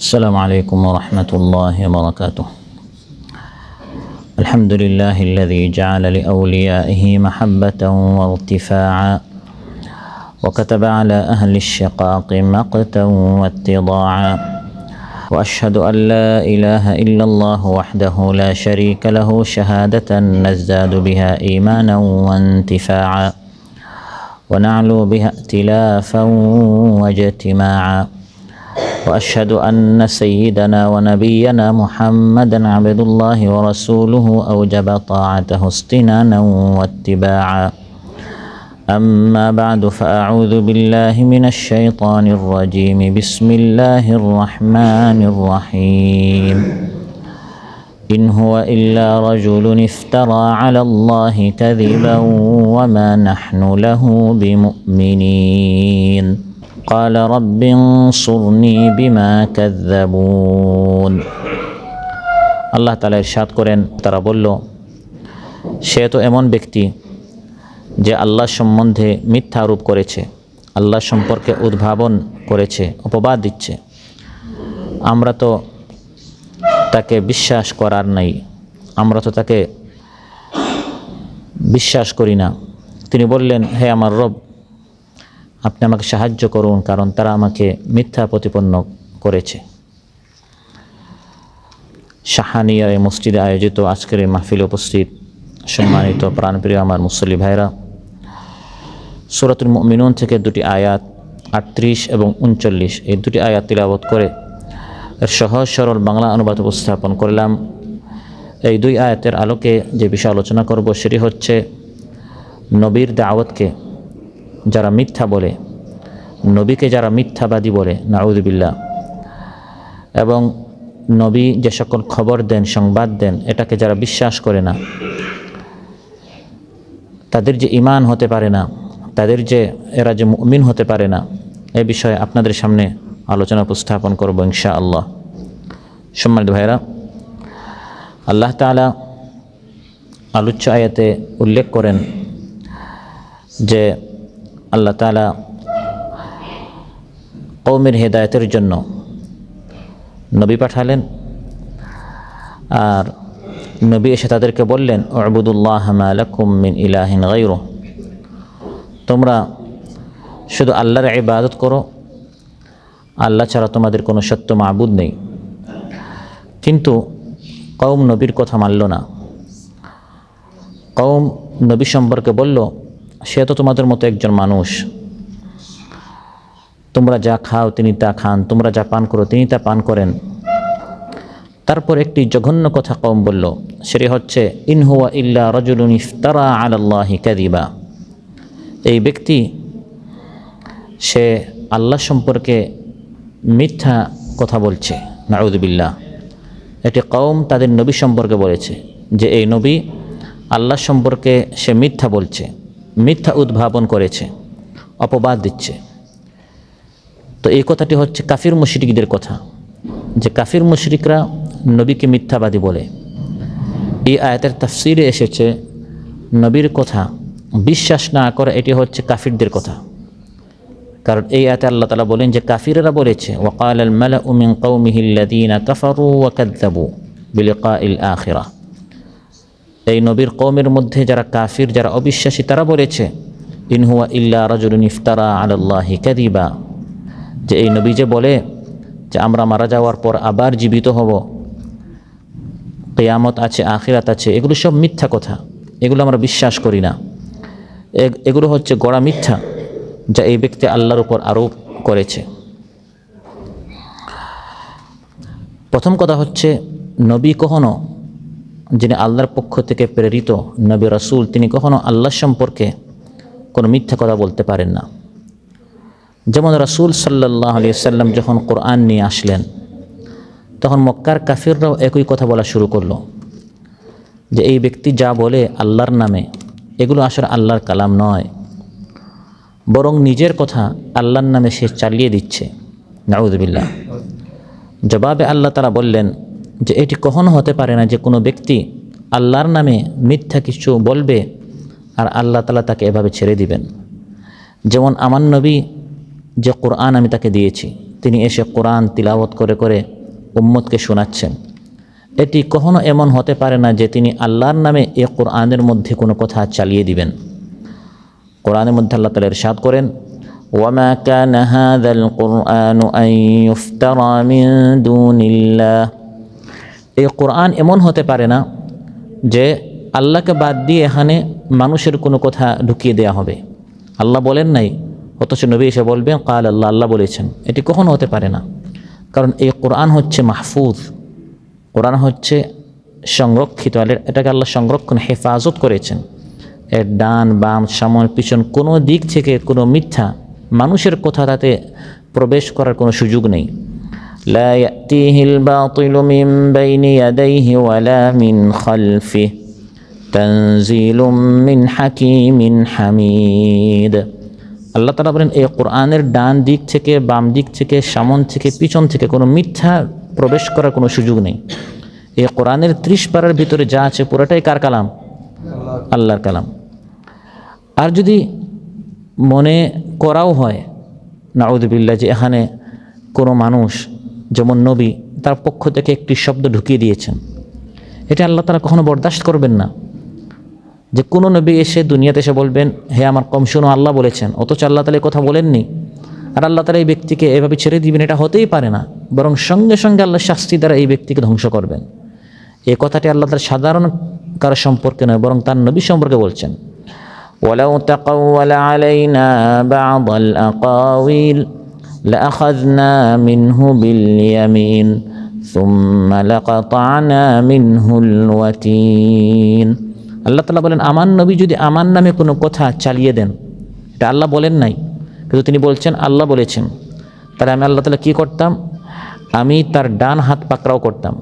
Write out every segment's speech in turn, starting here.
السلام عليكم ورحمة الله وبركاته. الحمد لله الذي جعل لأوليائه محبة وارتفاعا وكتب على أهل الشقاق مقتا واتضاعا وأشهد أن لا إله إلا الله وحده لا شريك له شهادة نزداد بها إيمانا وانتفاعا ونعلو بها ائتلافا واجتماعا وأشهد أن سيدنا ونبينا محمدا عبد الله ورسوله أوجب طاعته استنانا واتباعا. أما بعد فأعوذ بالله من الشيطان الرجيم. بسم الله الرحمن الرحيم. إن هو إلا رجل افترى على الله كذبا وما نحن له بمؤمنين قال رب انصرني بما كذبون. আল্লাহ তাআলা ইরশাদ করেন, তারা বলল, সে তো এমন ব্যক্তি যে আল্লাহ সম্বন্ধে মিথ্যা আরোপ করেছে, আল্লাহ সম্পর্কে উদ্ভাবন করেছে, অপবাদ দিচ্ছে। আমরা তো তাকে বিশ্বাস করার নাই, আমরা তো তাকে বিশ্বাস করি না। তিনি বললেন, হে আমার রব, আপনি আমাকে সাহায্য করুন, কারণ তারা আমাকে মিথ্যা প্রতিপন্ন করেছে। শাহানিয়া এই মসজিদে আয়োজিত আজকের এই মাহফিলে উপস্থিত সম্মানিত প্রাণপ্রিয় আমার মুসল্লি ভাইরা, সূরাতুল মুমিনুন থেকে দুটি আয়াত 38 এবং 39 এই দুটি আয়াত তিলাওয়াত করে এর সহজ সরল বাংলা অনুবাদ উপস্থাপন করলাম। এই দুই আয়াতের আলোকে যে বিষয় আলোচনা করব সেটি হচ্ছে নবীর দাওয়াতকে যারা মিথ্যা বলে, নবীকে যারা মিথ্যাবাদী বলে, নাউযুবিল্লাহ, এবং নবী যে সকল খবর দেন, সংবাদ দেন, এটাকে যারা বিশ্বাস করে না, তাদের যে ঈমান হতে পারে না, তাদের যে এরা যে মুমিন হতে পারে না, এই বিষয়ে আপনাদের সামনে আলোচনা উপস্থাপন করব ইনশাআল্লাহ। সম্মানিত ভাইরা, আল্লাহ তাআলা আলোচ্য আয়াতে উল্লেখ করেন যে আল্লাহ তাআলা কওমের হেদায়েতের জন্য নবী পাঠালেন, আর নবী এসে তাদেরকে বললেন, উবুদুল্লাহ মা লাকুম মিন ইলাহিন গায়রুহ, তোমরা শুধু আল্লাহর ইবাদত করো, আল্লাহ ছাড়া তোমাদের কোনো সত্য মাবুদ নেই। কিন্তু কওম নবীর কথা মানল না। কওম নবী সম্পর্কে বলল, সে তো তোমাদের মতো একজন মানুষ, তোমরা যা খাও তিনি তা খান, তোমরা যা পান করো তিনি তা পান করেন। তারপর একটি জঘন্য কথা কওম বলল, সেটি হচ্ছে, ইন হুয়া ইল্লা রাজুলুন ইফতারা আলাল্লাহি কাযিবা, এই ব্যক্তি সে আল্লাহ সম্পর্কে মিথ্যা কথা বলছে। নাউযুবিল্লাহ। এটি কওম তাদের নবী সম্পর্কে বলেছে যে এই নবী আল্লাহ সম্পর্কে সে মিথ্যা বলছে, মিথ্যা উদ্ভাবন করেছে, অপবাদ দিচ্ছে। তো এই কথাটি হচ্ছে কাফির মুশরিকদের কথা, যে কাফির মুশরিকরা নবীকে মিথ্যাবাদী বলে। এই আয়াতের তাফসিরে এসেছে নবীর কথা বিশ্বাস না করে এটি হচ্ছে কাফিরদের কথা। কারণ এই আয়াতে আল্লাহ তাআলা বলেন যে কাফিররা বলেছে, ওয়াকালাল মালাউ মিন কওমিহিল্লাযীনা কাফারু ওয়া কাযযাবু বিলিকাইল আখিরাহ, এই নবীর কওমের মধ্যে যারা কাফির, যারা অবিশ্বাসী, তারা বলেছে, ইন হুয়া ইল্লা রাজুলুন ইফতারা আলাল্লাহি কাযিবা, যে এই নবী যে বলে যে আমরা মারা যাওয়ার পর আবার জীবিত হব, কিয়ামত আছে, আখিরাত আছে, এগুলো সব মিথ্যা কথা, এগুলো আমরা বিশ্বাস করি না। এগুলো হচ্ছে গড়া মিথ্যা যা এই ব্যক্তি আল্লাহর উপর আরোপ করেছে। প্রথম কথা হচ্ছে, নবী কখনো, যিনি আল্লাহর পক্ষ থেকে প্রেরিত নবী রাসূল, তিনি কখনো আল্লাহ সম্পর্কে কোনো মিথ্যা কথা বলতে পারেন না। যেমন রাসূল সাল্লাল্লাহু আলাইহি ওয়াসাল্লাম যখন কোরআন নিয়ে আসলেন, তখন মক্কার কাফিররাও একই কথা বলা শুরু করলো যে এই ব্যক্তি যা বলে আল্লাহর নামে, এগুলো আসলে আল্লাহর কালাম নয়, বরং নিজের কথা আল্লাহর নামে সে চালিয়ে দিচ্ছে। নাউযুবিল্লাহ। জবাবে আল্লাহ তাআলা বললেন যে এটি কখনো হতে পারে না যে কোনো ব্যক্তি আল্লাহর নামে মিথ্যা কিছু বলবে আর আল্লাহ তাআলা তাকে এভাবে ছেড়ে দিবেন। যেমন আমার নবী যে কোরআন আমি তাকে দিয়েছি, তিনি এসে কোরআন তিলাওয়াত করে করে উম্মতকে শোনাচ্ছেন। এটি কখনো এমন হতে পারে না যে তিনি আল্লাহর নামে এ কোরআনের মধ্যে কোনো কথা চালিয়ে দিবেন। কোরআনের মধ্যে আল্লাহ তাআলা ইরশাদ করেন, ওয়ামা কানা হাযাল কুরআনু আন ইফতারা মিন দুনিল্লাহ। এই কোরআন এমন হতে পারে না যে আল্লাহকে বাদ দিয়ে এখানে মানুষের কোনো কথা ঢুকিয়ে দেয়া হবে। আল্লাহ বলেন নাই, অথচ নবী এসে বলবেন কাল আল্লাহ, আল্লাহ বলেছেন। এটি কখনো হতে পারে না, কারণ এই কোরআন হচ্ছে মাহফুজ, কোরআন হচ্ছে সংরক্ষিত। এটাকে আল্লাহ সংরক্ষণ হেফাজত করেছেন। এর ডান বাম সামনে পিছন কোনো দিক থেকে কোনো মিথ্যা মানুষের কথা তাতে প্রবেশ করার কোনো সুযোগ নেই। লা ইয়াতিহিল বাতিলু মিন বাইনি ইয়াদাইহি ওয়ালা মিন খালফিহি তানজিলুম মিন হাকিমিন হামিদ। আল্লাহ তাআলা বলেন, এই কোরআনের ডান দিক থেকে বাম দিক থেকে সামন থেকে পিছন থেকে কোনো মিথ্যা প্রবেশ করার কোনো সুযোগ নেই। এই কোরআনের 30 পারার ভিতরে যা আছে পুরোটাই কার কালাম? আল্লাহর কালাম। আর যদি মনে করাও হয় নাউযুবিল্লাহ যে এখানে কোনো মানুষ যেমন নবী তার পক্ষ থেকে একটি শব্দ ঢুকিয়ে দিয়েছেন, এটা আল্লাহ তাআলা কখনো বরদাস্ত করবেন না। যে কোনো নবী এসে দুনিয়াতে এসে বলবেন, হে আমার কওম শুনো, আল্লাহ বলেছেন, অথচ আল্লাহ তাআলা এই কথা বলেননি, আর আল্লাহ তাআলা এই ব্যক্তিকে এভাবে ছেড়ে দিবেন, এটা হতেই পারে না। বরং সঙ্গে সঙ্গে আল্লাহ শাস্তি দ্বারা এই ব্যক্তিকে ধ্বংস করবেন। এই কথাটি আল্লাহ তাআলা সাধারণ কারো সম্পর্কে নয়, বরং তার নবী সম্পর্কে বলছেন। ওয়ালাউ তাকাওয়ালা আলাইনা বা'দাল আকাওয়িল লাআখাযনা মিনহু বিল ইয়ামিন সুম্মা লাকাতা'না মিনহুল ওয়াতিন। আল্লাহ তাআলা বলেন, আমার নবী যদি আমার নামে কোনো কথা চালিয়ে দেন, এটা আল্লাহ বলেন নাই কিন্তু তিনি বলছেন আল্লাহ বলেছেন, তাহলে আমি আল্লাহ তাআলা কী করতাম? আমি তার ডান হাত পাকড়াও করতাম,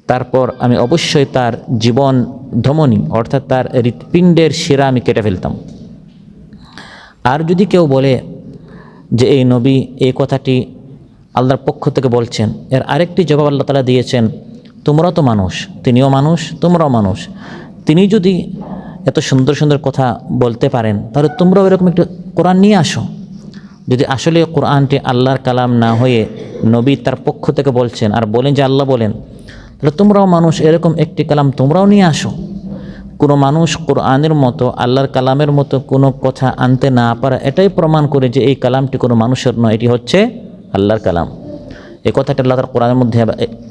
তারপর আমি অবশ্যই তার জীবন ধমনী অর্থাৎ তার হৃৎপিণ্ডের শিরা আমি কেটে ফেলতাম। আর যদি কেউ বলে যে এই নবী এই কথাটি আল্লাহর পক্ষ থেকে বলছেন, এর আরেকটি জবাব আল্লাহ তাআলা দিয়েছেন, তোমরাও তো মানুষ, তিনিও মানুষ, তোমরাও মানুষ। তিনি যদি এত সুন্দর সুন্দর কথা বলতে পারেন, তাহলে তোমরাও এরকম একটু কোরআন নিয়ে আসো। যদি আসলে কোরআনটি আল্লাহর কালাম না হয়ে নবী তার পক্ষ থেকে বলছেন আর বলেন যে আল্লাহ বলেন, তাহলে তোমরাও মানুষ, এরকম একটি কালাম তোমরাও নিয়ে আসো। কোনো মানুষ কোরআনের মতো আল্লাহর কালামের মতো কোনো কথা আনতে না পারে, এটাই প্রমাণ করে যে এই কালামটি কোনো মানুষের নয়, এটি হচ্ছে আল্লাহর কালাম। এই কথাটা আল্লাহ তাআলা কোরআনের মধ্যে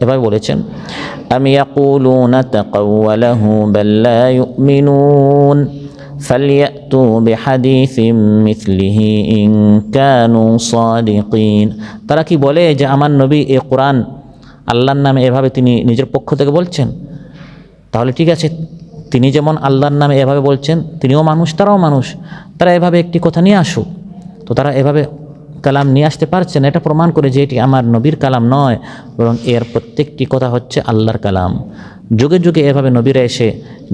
এভাবে বলেছেন, আম ইয়াকুলুনা তাকাওয়ালাহু বাল লা ইউমিনুন ফালইয়াতু বিহাদিসিম মিসলিহি ইন কানু সাদিকিন। তারা কি বলে যে আমার নবী এই কোরআন আল্লাহর নামে এভাবে তিনি নিজের পক্ষ থেকে বলছেন? তাহলে ঠিক আছে, তিনি যেমন আল্লাহর নামে এভাবে বলছেন, তিনিও মানুষ, তারাও মানুষ, তারা এভাবে একটি কথা নিয়ে আসুক। তো তারা এভাবে কালাম নিয়ে আসতে পারছেন, এটা প্রমাণ করে যে এটি আমার নবীর কালাম নয়, বরং এর প্রত্যেকটি কথা হচ্ছে আল্লাহর কালাম। যুগে যুগে এভাবে নবীরা এসে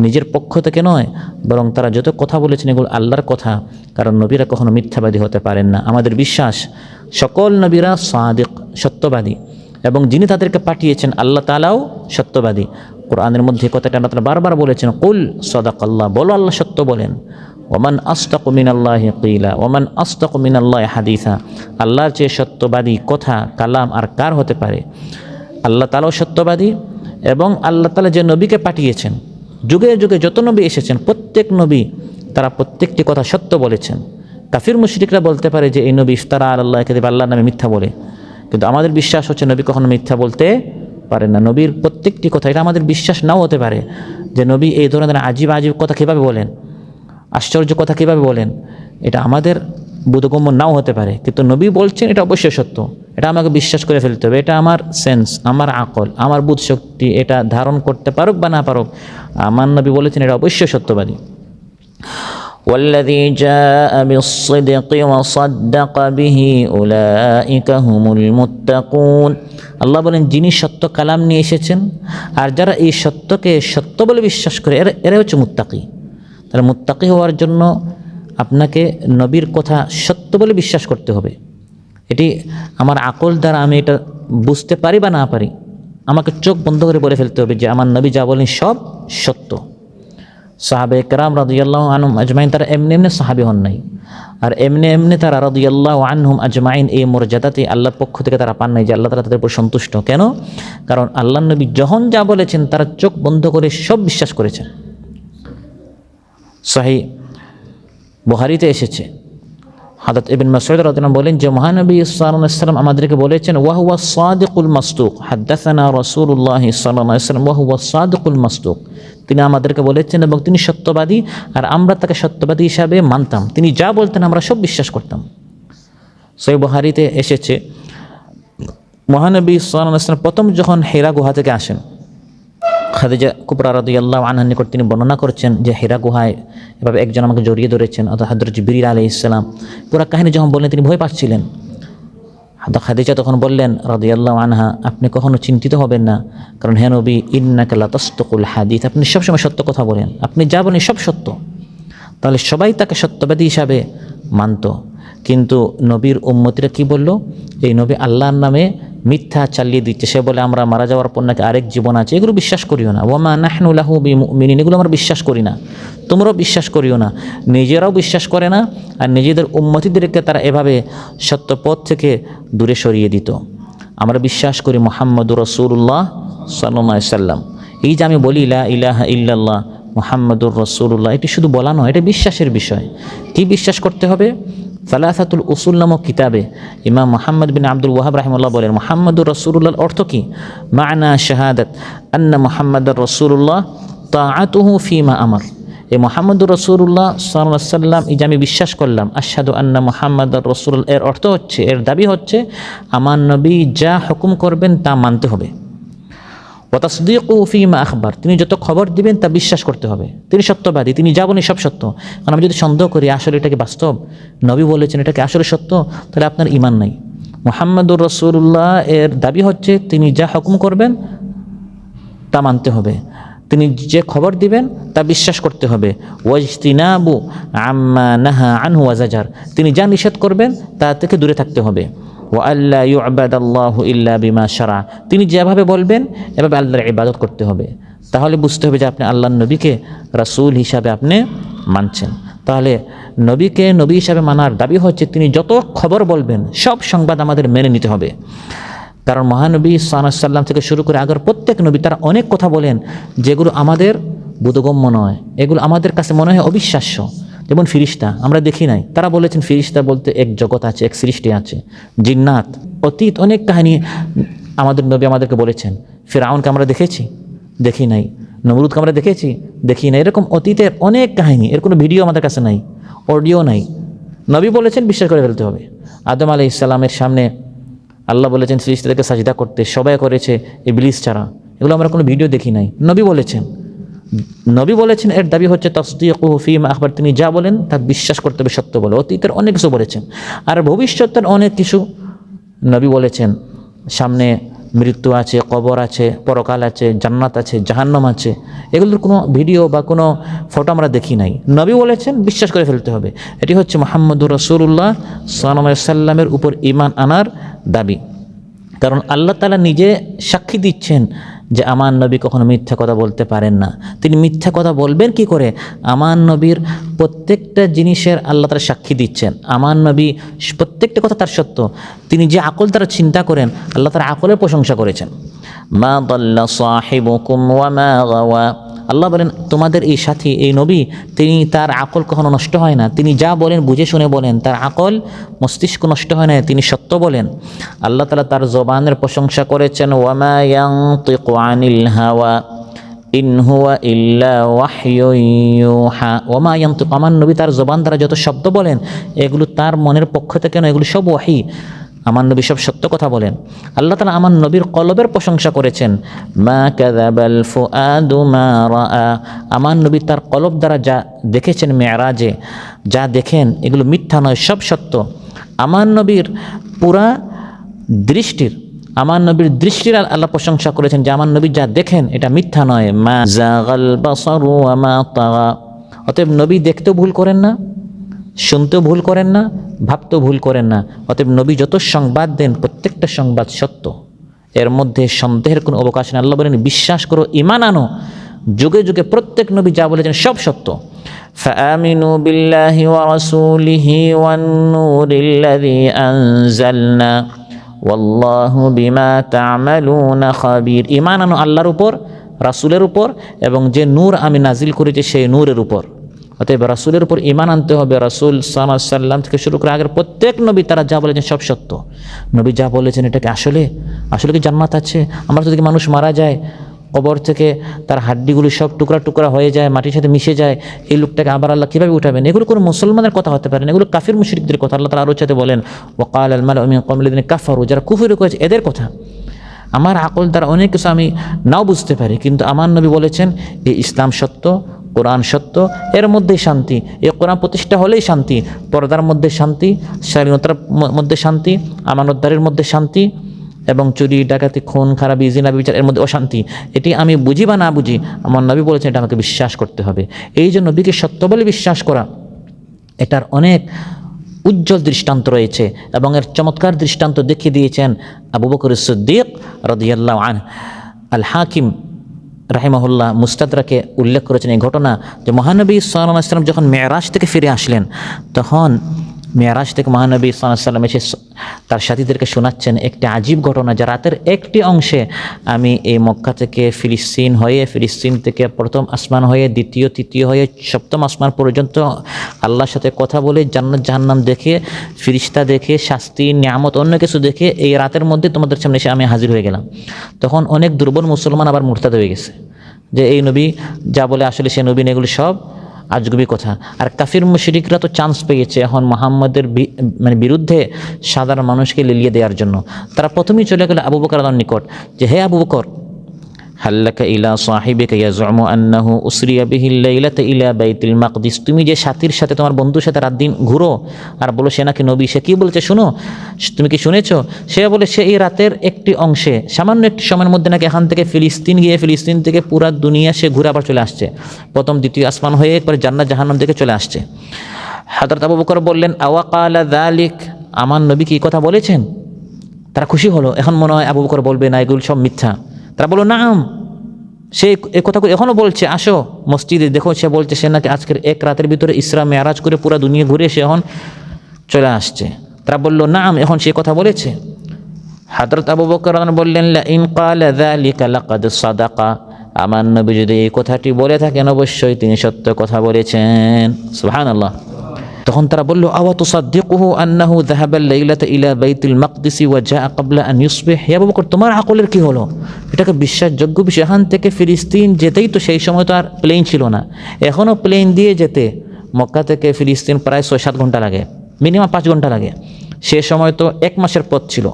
নিজের পক্ষ থেকে নয়, বরং তারা যত কথা বলেছেন এগুলো আল্লাহর কথা, কারণ নবীরা কখনো মিথ্যাবাদী হতে পারেন না। আমাদের বিশ্বাস সকল নবীরা সাদিক, সত্যবাদী, এবং যিনি তাদেরকে পাঠিয়েছেন আল্লাহ তাআলাও সত্যবাদী। কোরআনের মধ্যে কথাটা আল্লাহ তাআলা বারবার বলেছেন, কুল সাদাকাল্লাহ, বলো আল্লাহ সত্য বলেন। ওমান আসতাকু মিনাল্লাহি কিলা ওমান আসতাকু মিনাল্লাহি হাদিসা। আল্লাহর চেয়ে সত্যবাদী কথা, কালাম আর কার হতে পারে? আল্লাহ তাআলাও সত্যবাদী, এবং আল্লাহ তাআলা যে নবীকে পাঠিয়েছেন, যুগে যুগে যত নবী এসেছেন প্রত্যেক নবী তারা প্রত্যেকটি কথা সত্য বলেছেন। কাফির মুশরিকরা বলতে পারে যে এই নবী ইফতারা আলাল্লাহি কাযিব, আল্লাহর নামে মিথ্যা বলে, কিন্তু আমাদের বিশ্বাস হচ্ছে নবী কখনো মিথ্যা বলতে পারেন না। নবীর প্রত্যেকটি কথা, এটা আমাদের বিশ্বাস নাও হতে পারে যে নবী এই ধরনের আজীব আজীব কথা কীভাবে বলেন, আশ্চর্য কথা কীভাবে বলেন, এটা আমাদের বোধগম্য নাও হতে পারে, কিন্তু নবী বলছেন এটা অবশ্যই সত্য, এটা আমাকে বিশ্বাস করে ফেলতে হবে। এটা আমার সেন্স, আমার আকল, আমার বুধ শক্তি এটা ধারণ করতে পারুক বা না পারুক, আমার নবী বলেছেন এটা অবশ্যই সত্যবাদী। والذي جاء بالصدق وصدق به أولئك هم المتقون। আল্লাহ বলেন, যিনি সত্য কালাম নিয়ে এসেছেন আর যারা এই সত্যকে সত্য বলে বিশ্বাস করে এরা হচ্ছে মুত্তাকি। তারা মুত্তাকি হওয়ার জন্য আপনাকে নবীর কথা সত্য বলে বিশ্বাস করতে হবে। এটি আমার আকল দ্বারা আমি এটা বুঝতে পারি বা না পারি, আমাকে চোখ বন্ধ করে বলে ফেলতে হবে যে আমার নবী যা বলেন সব সত্য। সাহাবে কেরাম রাদিয়াল্লাহু আনহুম আজমাইন তারা এমনি এমনি সাহাবী হন নাই, আর এমনি এমনি তারা রাদিয়াল্লাহু আনহুম আজমাইন এই মর্যাদাতে আল্লাহর পক্ষ থেকে তারা পান নাই যে আল্লাহ তাআলা তাদের উপর সন্তুষ্ট। কেন? কারণ আল্লাহর নবী যখন যা বলেছেন তারা চোখ বন্ধ করে সব বিশ্বাস করেছেন। সহিহ বুখারীতে এসেছে, হযরত ইবনে মাসউদ রাদিয়াল্লাহু আনহু বলেন যে মহানবী সাল্লাল্লাহু আলাইহি ওয়াসাল্লাম আমাদেরকে বলেছেন ওয়া হুয়া সাদিকুল মাসদুক, হাদাসানা রাসূলুল্লাহ সাল্লাল্লাহু আলাইহি ওয়াসাল্লাম ওয়া হুয়া সাদিকুল মাসদুক। তিনি আমাদেরকে বলেছেন এবং তিনি সত্যবাদী, আর আমরা তাকে সত্যবাদী হিসাবে মানতাম। তিনি যা বলতেন আমরা সব বিশ্বাস করতাম। সহিহ বুখারীতে এসেছে মহানবী সাল্লাল্লাহু আলাইহি ওয়াসাল্লাম প্রথম যখন হিরা গুহা থেকে আসেন, খাদিজা কুবরা রাদিয়াল্লাহু আনহার নিকট তিনি বর্ণনা করছেন যে হিরা গুহায় এভাবে একজন আমাকে জড়িয়ে ধরেছেন, অর্থাৎ হযরত জিবরিল আলাইহিস সালাম। পুরো কাহিনী যখন বললেন তিনি ভয় পাচ্ছিলেন। খাদিজা তখন বললেন রাদিয়াল্লাহু আনহা, আপনি কখনো চিন্তিত হবেন না, কারণ হে নবী ইন্নাকা লাতাসদুকুল হাদিস, আপনি সবসময় সত্য কথা বলেন, আপনি যা বলেন সব সত্য। তাহলে সবাই তাকে সত্যবাদী হিসাবে মানত। কিন্তু নবীর উম্মতিরা কি বলল? এই নবী আল্লাহর নামে মিথ্যা চালিয়ে দিচ্ছে। সে বলে আমরা মারা যাওয়ার পর নাকি আরেক জীবন আছে, এগুলো বিশ্বাস করিও না। ওয়ামা নাহনু লাহু বিমুমিনিন, এগুলো আমরা বিশ্বাস করি না, তোমরাও বিশ্বাস করিও না। নিজেরাও বিশ্বাস করে না, আর নিজেদের উম্মতিদেরকে তারা এভাবে সত্য পথ থেকে দূরে সরিয়ে দিত। আমরা বিশ্বাস করি মুহাম্মদুর রাসূলুল্লাহ সাল্লাল্লাহু আলাইহি সাল্লাম। এই যে আমি বলি লা ইলাহা ইল্লাল্লাহ মুহাম্মদুর রাসূলুল্লাহ, এটি শুধু বলা নয়, এটা বিশ্বাসের বিষয়। কি বিশ্বাস করতে হবে? সালাসাতুল উসুল নামক কিতাবে ইমাম মুহাম্মদ বিন আব্দুল ওয়াহাব রাহিমাহুল্লাহ বলেন মুহাম্মদুর রাসূলুল্লাহর অর্থ কি? মা'না শাহাদাত আন্না মুহাম্মাদুর রাসূলুল্লাহ তাআতুহু ফিমা আমার। এই মুহাম্মদুর রাসূলুল্লাহ সাল্লাল্লাহু আলাইহি সাল্লাম, এই যে আমি বিশ্বাস করলাম আশহাদু আন্না মুহাম্মাদুর রাসূলুল্লাহ, এর অর্থ হচ্ছে, এর দাবি হচ্ছে আমার নবী যা হুকুম করবেন তা মানতে হবে। ওয়া তাসদীকু ফিমা আখবার, তিনি যত খবর দিবেন তা বিশ্বাস করতে হবে। তিনি সত্যবাদী, তিনি যা বলেন সব সত্য। কারণ আমি যদি সন্দেহ করি আসলে এটা কি বাস্তব, নবী বলেছেন এটা কি আসলে সত্য, তাহলে আপনার ঈমান নাই। মুহাম্মদুর রাসূলুল্লাহ এর দাবি হচ্ছে তিনি যা হুকুম করবেন তা মানতে হবে, তিনি যে খবর দিবেন তা বিশ্বাস করতে হবে। ওয়াজতিনাবু আম্মা নাহা আনহু ওয়া জাজার, তিনি যা নিষেধ করবেন তা থেকে দূরে থাকতে হবে। ওয়া আল্লা ইউবাদাল্লাহু ইল্লা বিমা শারা, তিনি যেভাবে বলবেন এভাবে আল্লাহর ইবাদত করতে হবে। তাহলে বুঝতে হবে যে আপনি আল্লাহর নবীকে রাসূল হিসাবে আপনি মানছেন। তাহলে নবীকে নবী হিসাবে মানার দাবি হচ্ছে তিনি যত খবর বলবেন সব সংবাদ আমাদের মেনে নিতে হবে। কারণ মহানবী সাল্লাল্লাহু আলাইহি সাল্লাম থেকে শুরু করে আগের প্রত্যেক নবী তারা অনেক কথা বলেন যেগুলো আমাদের বোধগম্য নয়, এগুলো আমাদের কাছে মনে হয় অবিশ্বাস্য। যেমন ফিরিস্তা আমরা দেখি নাই, তারা বলেছেন ফিরিস্তা বলতে এক জগৎ আছে, এক সৃষ্টি আছে। জিন্নাত, অতীত অনেক কাহিনী আমাদের নবী আমাদেরকে বলেছেন। ফিরআউনকে আমরা দেখেছি, দেখি নাই। নমরুদকে আমরা দেখেছি, দেখি নাই। এরকম অতীতের অনেক কাহিনী, এর কোনো ভিডিও আমাদের কাছে নাই, অডিও নাই। নবী বলেছেন বিশ্বাস করে ফেলতে হবে। আদম আলাইহিস সালামের সামনে আল্লাহ বলেছেন ফিরিস্তাদেরকে সাজদা করতে, সবাই করেছে ইবলিস ছাড়া। এগুলো আমরা কোনো ভিডিও দেখি নাই, নবী বলেছেন। নবী বলেছেন এর দাবি হচ্ছে তাসদীকুহু ফীমা আখবার, তিনি যা বলেন তা বিশ্বাস করতে হবে, সত্য বলে। অতীতের অনেক কিছু বলেছেন, আর ভবিষ্যতের অনেক কিছু নবী বলেছেন। সামনে মৃত্যু আছে, কবর আছে, পরকাল আছে, জান্নাত আছে, জাহান্নাম আছে। এগুলোর কোনো ভিডিও বা কোনো ফটো আমরা দেখি নাই, নবী বলেছেন বিশ্বাস করে ফেলতে হবে। এটি হচ্ছে মুহাম্মদুর রাসূলুল্লাহ সাল্লাল্লাহু আলাইহি সাল্লামের উপর ঈমান আনার দাবি। কারণ আল্লাহ তাআলা নিজে সাক্ষী দিচ্ছেন যে আমার নবী কখনো মিথ্যা কথা বলতে পারেন না। তিনি মিথ্যা কথা বলবেন কি করে? আমার নবীর প্রত্যেকটা জিনিসের আল্লাহ তাআলা সাক্ষী দিচ্ছেন। আমার নবী প্রত্যেকটা কথা তার সত্য। তিনি যে আকল দ্বারা চিন্তা করেন, আল্লাহ তার আকলের প্রশংসা করেছেন। মা দাল্লা সাহিবুকুম ওয়া মা গাওয়া, আল্লাহ বলেন তোমাদের এই সাথী এই নবী, তিনি তার আকল কখনো নষ্ট হয় না। তিনি যা বলেন বুঝে শুনে বলেন, তার আকল মস্তিষ্ক নষ্ট হয় না, তিনি সত্য বলেন। আল্লাহ তাআলা তার জবানের প্রশংসা করেছেন ওয়ামা ইয়ানতিকু আনিল হাওয়া ইন হুয়া ইল্লা ওয়াহয়ুন ইউহা। ওয়ামা ইয়ানতিকু, আমার নবী তার জবান দ্বারা যত শব্দ বলেন এগুলো তার মনের পক্ষ থেকে নয়, এগুলো সব ওয়াহি। আমার নবী সব সত্য কথা বলেন। আল্লাহ তাআলা আমার নবীর কলবের প্রশংসা করেছেন মা কাযাবাল ফুআদু মা রাআ, আমার নবী তার কলব দ্বারা যা দেখেছেন মেরাজে, যা দেখেন এগুলো মিথ্যা নয়, সব সত্য। আমার নবীর পুরা দৃষ্টির, আমার নবীর দৃষ্টির আল্লাহ প্রশংসা করেছেন যে আমার নবী যা দেখেন এটা মিথ্যা নয়। মা যাগাল বাসারু ওয়া মা তাগা, অতএব নবী দেখতেও ভুল করেন না, শুনতেও ভুল করেন না, ভাবতেও ভুল করেন না। অতএব নবী যত সংবাদ দেন প্রত্যেকটা সংবাদ সত্য, এর মধ্যে সন্দেহের কোনো অবকাশ নেই। আল্লাহ বলেন বিশ্বাস করো, ঈমান আনো, যুগে যুগে প্রত্যেক নবী যা বলেছেন সব সত্য। فآمنوا بالله ورسوله والنور الذي أنزلنا والله بما تعملون خبير। ঈমান আনো আল্লাহর উপর, রাসূলের উপর, এবং যে নূর আমি নাজিল করেছি সেই নূরের উপর। অতএব রাসূলের উপর ঈমান আনতে হবে। রাসূল সাল্লাল্লাহু আলাইহি সাল্লাম থেকে শুরু করে আগের প্রত্যেক নবী তারা যা বলেছেন সব সত্য। নবী যা বলেছেন এটাকে আসলে কি জান্নাত আছে? আমরা যদি মানুষ মারা যায়, কবর থেকে তার হাড্ডিগুলি সব টুকরা টুকরা হয়ে যায়, মাটির সাথে মিশে যায়, এই লোকটাকে আবার আল্লাহ কীভাবে উঠাবেন? এগুলো কোনো মুসলমানের কথা হতে পারে না, এগুলো কাফির মুশরিকদের কথা। আল্লাহ তাআলা আরও সাথে বলেন ওয়াকাল আল মালাউ মিন কওমিল্লাযিনা কাফারু, যারা কুফর করেছে এদের কথা। আমার আকল দ্বারা অনেক কিছু আমি নাও বুঝতে পারি, কিন্তু আমার নবী বলেছেন এই ইসলাম সত্য, কোরআন সত্য, এর মধ্যেই শান্তি। এই কোরআন প্রতিষ্ঠা হলেই শান্তি, পর্দার মধ্যে শান্তি, স্বাধীনতার মধ্যে শান্তি, আমানতদারির মধ্যে শান্তি, এবং চুরি ডাকাতি খুন খারাপি জিনা বিচার এর মধ্যে অশান্তি। এটি আমি বুঝি বা না বুঝি, আমার নবী বলেছেন এটা আমাকে বিশ্বাস করতে হবে। এই যে নবীকে সত্য বলে বিশ্বাস করা, এটার অনেক উজ্জ্বল দৃষ্টান্ত রয়েছে, এবং এর চমৎকার দৃষ্টান্ত দেখিয়ে দিয়েছেন আবু বকর সিদ্দিক রাদিয়াল্লাহু আনহু। আল হাকিম রাহিমাহুল্লাহ মুস্তাদরাকে উল্লেখ করেছেন এই ঘটনা যে মহানবী সাল্লাল্লাহু আলাইহি ওয়াসাল্লাম যখন মেরাজ থেকে ফিরে আসলেন, তখন মেরাজ থেকে মহানবী সাল্লাল্লাহু আলাইহি ওয়াসাল্লাম এসে তার সাথীদেরকে শোনাচ্ছেন একটি আজীব ঘটনা, যে রাতের একটি অংশে আমি এই মক্কা থেকে ফিলিস্তিন থেকে প্রথম আসমান হয়ে দ্বিতীয় তৃতীয় হয়ে সপ্তম আসমান পর্যন্ত আল্লাহর সাথে কথা বলে জান্নাত জাহান্নাম দেখে, ফিরিস্তা দেখে, শাস্তি নিয়ামত অন্য কিছু দেখে এই রাতের মধ্যে তোমাদের সামনে এসে আমি হাজির হয়ে গেলাম। তখন অনেক দুর্বল মুসলমান আবার মুরতাদ হয়ে গেছে যে এই নবী যা বলে আসলে সে নবী এগুলি সব আজগুবি কথা। আর কাফির মুশরিকরা তো চান্স পেয়েছে এখন মুহাম্মদের বিরুদ্ধে সাধারণ মানুষকে লিলিয়ে দেওয়ার জন্য। তারা প্রথমেই চলে গেল আবু বকর রাদিয়াল্লাহু নিকট যে হে আবু বকর, হাল্লাকা ইলা সাহিবিকা ইয়াজুমু আন্নাহু উসরিয়া বিহিল লাইলাতা ইলা বাইতুল মাকদিস, তুমি যে সাথীর সাথে তোমার বন্ধুর সাথে রাত দিন ঘুরো আর বলো সে নাকি নবী, সে কি বলছে শুনো, তুমি কি শুনেছো? সে বলে সে এই রাতের একটি অংশে সামান্য একটি সময়ের মধ্যে নাকি এখান থেকে ফিলিস্তিন গিয়ে ফিলিস্তিন থেকে পুরা দুনিয়া সে ঘুরে আবার চলে আসছে, প্রথম দ্বিতীয় আসমান হয়ে একবার জান্নাত জাহান্নাম থেকে চলে আসছে। হযরত আবু বকর বললেন আওয়া কালা যালিক, আমার নবী কি কথা বলেছেন? তারা খুশি হলো। এখন মনে হয় আবু বকর বলবে না এগুলো সব মিথ্যা। তারা বলল নাম, সে এই কথাগুলো এখনও বলছে, আসো মসজিদে দেখো, সে বলছে সে নাকি আজকের এক রাতের ভিতরে ইসরা মেরাজ করে পুরো দুনিয়া ঘুরে সে এখন চলে আসছে। তারা বলল নাম, এখন সে কথা বলেছে। হযরত আবু বকর বললেন লা ইন ক্বালা যালিকা লাকাদ সাদাকা, আমার নবী যদি এই কথাটি বলে থাকেন অবশ্যই তিনি সত্য কথা বলেছেন। সুবহানাল্লাহ। তখন তারা বলল আওয়া তুসাদ্দিকুহু আন্নাহু যাহাবা লাইলাতা ইলা বাইতুল মাকদিস ওয়া জাআ ক্বাবলা আন ইউসবিহ, হে আবু বকর তোমার আকলের কি হলো? এটাকে বিশ্বাসযোগ্য বিষয়। এখান থেকে ফিলিস্তিন যেতেই তো সেই সময় তো আর প্লেন ছিল না, এখনও প্লেন দিয়ে যেতে মক্কা থেকে ফিলিস্তিন প্রায় 6-7 ঘন্টা লাগে, মিনিমাম 5 ঘন্টা লাগে। সে সময় তো 1 মাসের পথ ছিল,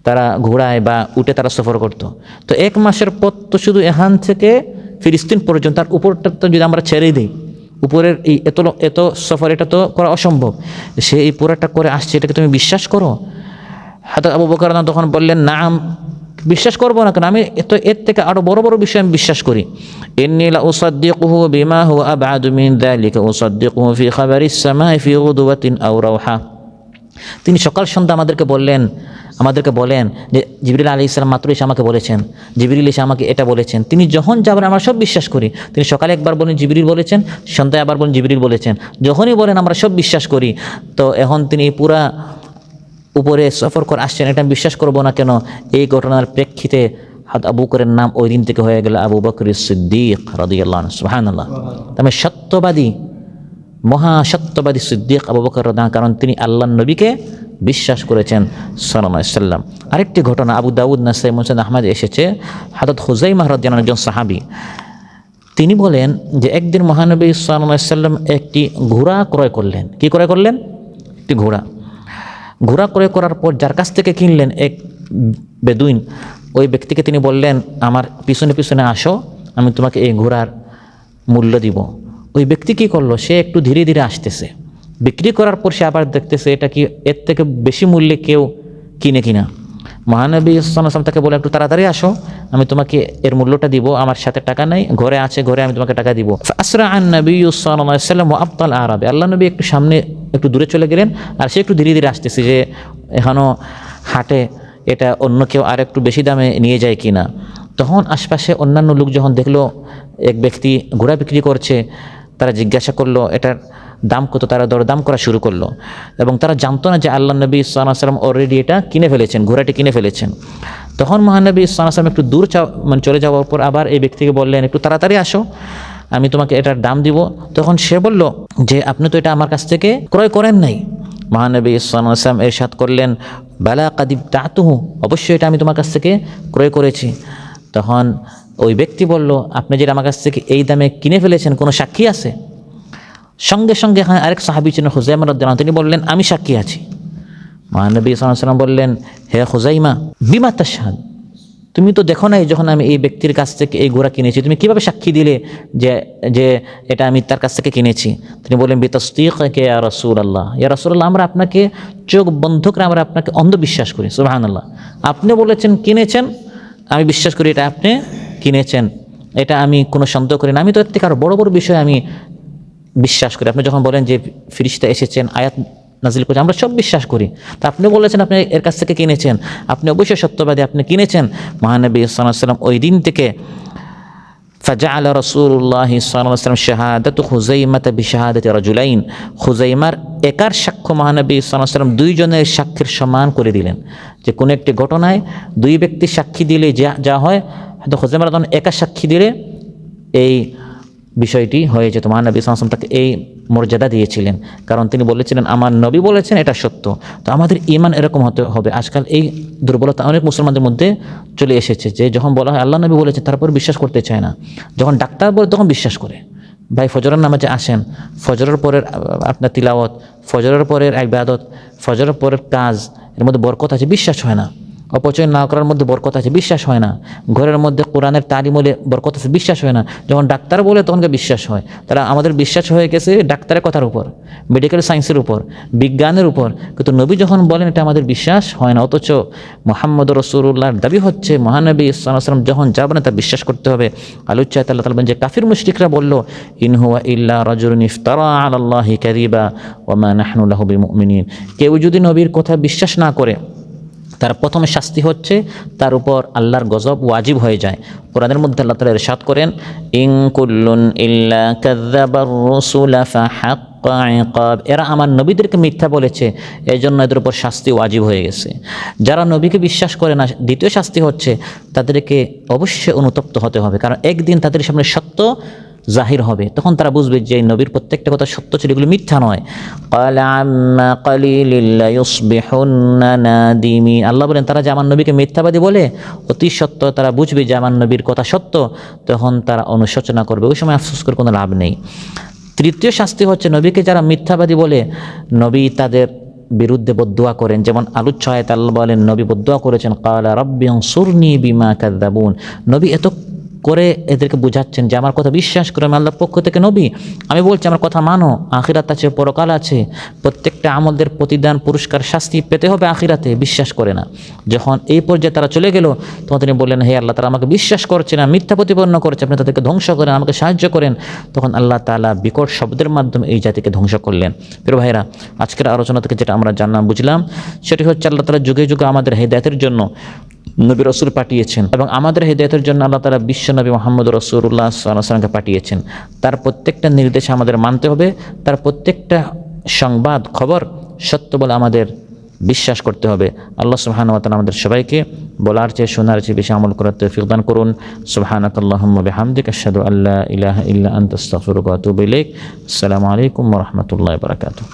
তারা ঘোড়ায় বা উঠে তারা সফর করত। তো 1 মাসের পথ তো শুধু এখান থেকে ফিলিস্তিন পর্যন্ত, তার উপরটা তো যদি আমরা ছেড়ে দিই, উপরের এই এত সফর এটা তো করা অসম্ভব, সে এই পুরাটা করে আসছে, এটাকে তুমি বিশ্বাস করো? হযরত আবু বকর তখন বললেন নাম, বিশ্বাস করবো না কেন, আমি এর থেকে আরও বড় বড় বিষয় আমি বিশ্বাস করি। ইন্নী লা উসাদ্দিকুহু বিমা হুয়া আবআদু মিন যালিকা উসাদ্দিকুহু ফি খাবারিস সামাই ফি গুদওয়াতিন আও রাওহা। তিনি সকাল সন্ধ্যা আমাদেরকে বলেন যে জিবরিল আলাইহিস সালাম মাত্র এসে আমাকে বলেছেন, জিবরিল এসে আমাকে এটা বলেছেন। তিনি যখন যাবেন আমরা সব বিশ্বাস করি। তিনি সকালে একবার বলেন জিবরিল বলেছেন, সন্ধ্যায় আবার বলেন জিবরিল বলেছেন, যখনই বলেন আমরা সব বিশ্বাস করি। তো এখন তিনি পুরা উপরে সফর করে আসছেন, এটা আমি বিশ্বাস করবো না কেন? এই ঘটনার প্রেক্ষিতে আবু বকরের নাম ওই দিন থেকে হয়ে গেল আবু বকর সিদ্দিক রাদিয়াল্লাহু আনহু। সুবহানাল্লাহ। তবে সত্যবাদী, মহাসত্যবাদী সিদ্দিক আবু বকর রাদিয়াল্লাহু আনহু, কারণ তিনি আল্লাহর নবীকে বিশ্বাস করেছেন সাল্লাল্লাহু আলাইহি ওয়াসাল্লাম। আরেকটি ঘটনা আবু দাউদ, নাসাই, মুসনাদ আহমদ এসেছে, হযরত হুযাইমা রাদিয়াল্লাহু আনহু একজন সাহাবী, তিনি বলেন যে একদিন মহানবী সাল্লাল্লাহু আলাইহি ওয়াসাল্লাম একটি ঘোড়া ক্রয় করলেন। কি ক্রয় করলেন? একটি ঘোড়া ক্রয় করার পর যার কাছ থেকে কিনলেন, এক বেদুইন, ওই ব্যক্তিকে তিনি বললেন আমার পিছনে পিছনে আসো, আমি তোমাকে এই ঘোড়ার মূল্য দিব। ওই ব্যক্তি কী করলো, সে একটু ধীরে ধীরে আসতেছে। বিক্রি করার পর সে আবার দেখতেছে এটা কি এর থেকে বেশি মূল্যে কেউ কিনে কিনা। মহানবী সাল্লাল্লাহু আলাইহি ওয়াসাল্লাম তাকে বলে একটু তাড়াতাড়ি আসো, আমি তোমাকে এর মূল্যটা দিব, আমার সাথে টাকা নাই, ঘরে আছে, ঘরে আমি তোমাকে টাকা দিব। ফাসরা আন নবী সাল্লাল্লাহু আলাইহি ওয়াসাল্লাম ওয়া আবতাল আরাবি, আল্লাহ নবী একটু সামনে একটু দূরে চলে গেলেন, আর সে একটু ধীরে ধীরে আসতেছে যে এখনও হাটে এটা অন্য কেউ আর একটু বেশি দামে নিয়ে যায় কিনা। তখন আশপাশে অন্যান্য লোক যখন দেখলো এক ব্যক্তি ঘোড়া বিক্রি করছে, তারা জিজ্ঞাসা করলো এটার দাম কত, তারা দরদাম করা শুরু করলো। এবং তারা জানতো না যে আল্লাহ নবী সাল্লাল্লাহু আলাইহি ওয়াসাল্লাম অলরেডি এটা কিনে ফেলেছেন, ঘোড়াটি কিনে ফেলেছেন। তখন মহানবী সাল্লাল্লাহু আলাইহি ওয়াসাল্লাম একটু দূর চলে যাওয়ার পর আবার এই ব্যক্তিকে বললেন, একটু তাড়াতাড়ি আসো, আমি তোমাকে এটার দাম দিব। তখন সে বলল যে আপনি তো এটা আমার কাছ থেকে ক্রয় করেন নাই। মহানবী সাল্লাল্লাহু আলাইহি ওয়াসাল্লাম ইরশাদ করলেন, বালা কাদ ইবতাতুহু, অবশ্যই এটা আমি তোমার কাছ থেকে ক্রয় করেছি। তখন ওই ব্যক্তি বলল, আপনি যেটা আমার কাছ থেকে এই দামে কিনে ফেলেছেন কোনো সাক্ষী আছে? সঙ্গে সঙ্গে এখানে আরেক সাহাবী ছিলেন হুযাইমা রাদিয়াল্লাহু আনহু, তিনি বললেন আমি সাক্ষী আছি। মহানবী সাল্লাল্লাহু আলাইহি ওয়াসাল্লাম বললেন, হে হুযাইমা বিমা তাশহাদ, তুমি তো দেখো নাই যখন আমি এই ব্যক্তির কাছ থেকে এই ঘোড়া কিনেছি, তুমি কিভাবে সাক্ষী দিলে যে এটা আমি তার কাছ থেকে কিনেছি? তিনি বললেন, বিতাসদীকিকা ইয়া রাসূলুল্লাহ, ইয়া রাসূলুল্লাহ, আমরা আপনাকে চোখ বন্ধ করে আমরা আপনাকে অন্ধবিশ্বাস করি। সুবহানাল্লাহ, আপনি বলেছেন কিনেছেন, আমি বিশ্বাস করি এটা আপনি কিনেছেন, এটা আমি কোনো সন্দেহ করি না। আমি তো এর থেকে আরও বড় বড় বিষয় আমি বিশ্বাস করি। আপনি যখন বলেন যে ফেরেশতা এসেছেন, আয়াত নাজিল করেছেন, আমরা সব বিশ্বাস করি। তা আপনি বলেছেন আপনি এর কাছ থেকে কিনেছেন, আপনি অবশ্যই সত্যবাদী, আপনি কিনেছেন। মহানবী সাল্লাল্লাহু আলাইহি ওয়াসাল্লাম ওই দিন থেকে ফাজাআলা রাসূলুল্লাহ সাল্লাল্লাহু আলাইহি ওয়াসাল্লাম শাহাদাতু খুযাইমাতা বিশাহাদাতি রাজুলাইন, খুযাইমার একার সাক্ষ্য মহানবী সাল্লাল্লাহু আলাইহি ওয়াসাল্লাম দুইজনের সাক্ষীর সমান করে দিলেন। যে কোনো একটি ঘটনায় দুই ব্যক্তি সাক্ষী দিলে যা হয়, হয়তো খুযাইমা রাদিয়াল্লাহু আনহু একা সাক্ষী দিলে এই বিষয়টি হয়ে যেত। মহানবী সাল্লাল্লাহু আলাইহি ওয়াসাল্লাম তাকে এই মর্যাদা দিয়েছিলেন, কারণ তিনি বলেছিলেন আমার নবী বলেছেন এটা সত্য। তো আমাদের ঈমান এরকম হতে হবে। আজকাল এই দুর্বলতা অনেক মুসলমানদের মধ্যে চলে এসেছে, যে যখন বলা হয় আল্লাহ নবী বলেছে তারপর বিশ্বাস করতে চায় না, যখন ডাক্তার বলে তখন বিশ্বাস করে। ভাই ফজরের নামাজে আসেন, ফজরের পরের আপনার তিলাওয়াত, ফজরের পরের ইবাদত, ফজরের পরের কাজ, এর মধ্যে বরকত আছে, বিশ্বাস হয় না। অপচয় না করার মধ্যে বরকত আছে, বিশ্বাস হয় না। ঘরের মধ্যে কোরআনের তালিম হলে বরকত আছে, বিশ্বাস হয় না। যখন ডাক্তার বলে তখন বিশ্বাস হয়। তারা আমাদের বিশ্বাস হয়ে গেছে ডাক্তারের কথার উপর, মেডিকেল সায়েন্সের উপর, বিজ্ঞানের উপর, কিন্তু নবী যখন বলেন এটা আমাদের বিশ্বাস হয় না। অথচ মুহাম্মদ রাসূলুল্লাহর দাবি হচ্ছে মহানবী সাল্লাল্লাহু আলাইহি ওয়াসাল্লাম যখন যা বলেন তা বিশ্বাস করতে হবে। আলোচ্যায় আল্লাহ তাআলা বলেন যে কাফির মুশরিকরা বলল, ইন হুয়া ইল্লা রাজুলুন ইফতারা আলাল্লাহি কাযিবা ওয়া মা নাহনু লাহু বিমুমিনিন। কেউ যদি নবীর কথা বিশ্বাস না করে, তার প্রথমে শাস্তি হচ্ছে তার উপর আল্লাহর গজব ওয়াজিব হয়ে যায়। কোরআনের মধ্যে আল্লাহ তাআলা ইরশাদ করেন, ইন কুল্লুন ইল্লা কাযযাবার রাসূলা ফাহাক্কা ইকাব, এরা আমার নবীদেরকে মিথ্যা বলেছে, এজন্য এদের উপর শাস্তি ওয়াজিব হয়ে গেছে। যারা নবীকে বিশ্বাস করে না, দ্বিতীয় শাস্তি হচ্ছে তাদেরকে অবশ্যই অনুতপ্ত হতে হবে, কারণ একদিন তাদের সামনে সত্য জাহির হবে, তখন তারা বুঝবে যে নবীর প্রত্যেকটা কথা সত্য ছিল, এগুলো মিথ্যা নয়। ক্বালা আম্মা ক্বালিলিন লা ইউসবিহুন্না নাদিমিন, আল্লাহ বলেন তারা যে আমার নবীকে মিথ্যাবাদী বলে অতি সত্য তারা বুঝবে যে আমার নবীর কথা সত্য, তখন তারা অনুশোচনা করবে, ওই সময় আফসোস করে কোনো লাভ নেই। তৃতীয় শাস্তি হচ্ছে নবীকে যারা মিথ্যাবাদী বলে, নবী তাদের বিরুদ্ধে বদদুয়া করেন, যেমন আলুচ্ছায়াত আল্লাহ বলেন নবী বদদুয়া করেছেন, ক্বালা রাব্বি আনসুরনি বিমা কাযযাবুন, নবী এত করে এদেরকে বুঝাচ্ছেন যে আমার কথা বিশ্বাস করে, আমি আল্লাহর পক্ষ থেকে নবী, আমি বলছি আমার কথা মানো, আখিরাত আছে, পরকাল আছে, প্রত্যেকটা আমলদের প্রতিদান পুরস্কার শাস্তি পেতে হবে আখিরাতে, বিশ্বাস করে না। যখন এই পর্যায়ে তারা চলে গেল, তখন তিনি বললেন, হে আল্লাহ, তারা আমাকে বিশ্বাস করছে না, মিথ্যা প্রতিপন্ন করছে, আপনি তাদেরকে ধ্বংস করেন, আমাকে সাহায্য করেন। তখন আল্লাহ তাআলা বিকট শব্দের মাধ্যমে এই জাতিকে ধ্বংস করলেন। প্রিয় ভাইরা, আজকের আলোচনা থেকে যেটা আমরা জানলাম বুঝলাম, সেটি হচ্ছে আল্লাহ তাআলা যুগে যুগে আমাদের হিদায়াতের জন্য নবী রাসূল পাঠিয়েছেন, এবং আমাদের হিদায়াতের জন্য আল্লাহ তাআলা বিশ্ব নবী মুহাম্মদ রাসূলুল্লাহ সাল্লাল্লাহু আলাইহি ওয়াসাল্লামকে পাঠিয়েছেন। তার প্রত্যেকটা নির্দেশ আমাদের মানতে হবে, তার প্রত্যেকটা সংবাদ খবর সত্য বলে আমাদের বিশ্বাস করতে হবে। আল্লাহ সুবহানাহু ওয়া তাআলা আমাদের সবাইকে বলার চেয়ে শোনার চেয়ে বেশি আমল করার তৌফিক দান করুন। সুবহানাকাল্লাহুম্মা বিহামদিকা আশহাদু আল্লা ইলাহা ইল্লা আনতা আস্তাগফিরুকা ওয়া আতুবু ইলাইক। আসসালামু আলাইকুম ওয়া রাহমাতুল্লাহি ওয়া বারাকাতুহু।